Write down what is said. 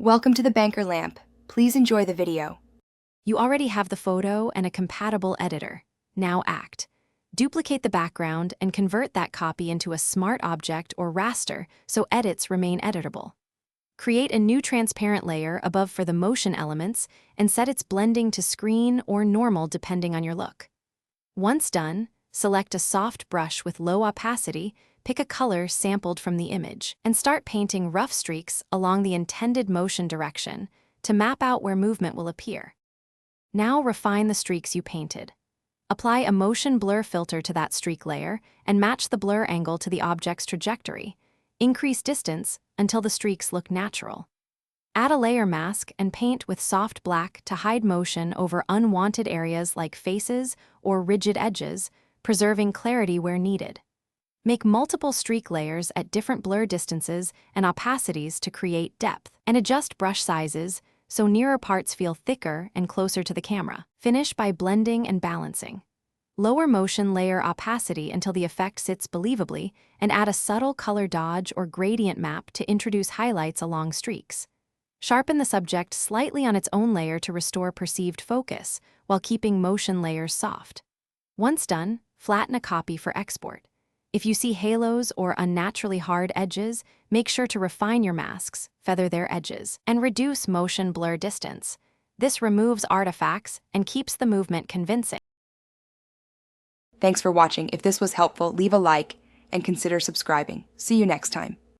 Welcome to the Banker Lamp. Please enjoy the video. You already have the photo and a compatible editor. Now act. Duplicate the background and convert that copy into a smart object or raster so edits remain editable. Create a new transparent layer above for the motion elements and set its blending to screen or normal depending on your look. Once done, select a soft brush with low opacity, pick a color sampled from the image, and start painting rough streaks along the intended motion direction to map out where movement will appear. Now refine the streaks you painted. Apply a motion blur filter to that streak layer and match the blur angle to the object's trajectory. Increase distance until the streaks look natural. Add a layer mask and paint with soft black to hide motion over unwanted areas like faces or rigid edges, preserving clarity where needed. Make multiple streak layers at different blur distances and opacities to create depth, and adjust brush sizes so nearer parts feel thicker and closer to the camera. Finish by blending and balancing. Lower motion layer opacity until the effect sits believably, and add a subtle color dodge or gradient map to introduce highlights along streaks. Sharpen the subject slightly on its own layer to restore perceived focus, while keeping motion layers soft. Once done, flatten a copy for export. If you see halos or unnaturally hard edges, make sure to refine your masks, feather their edges, and reduce motion blur distance. This removes artifacts and keeps the movement convincing. Thanks for watching. If this was helpful, leave a like and consider subscribing. See you next time.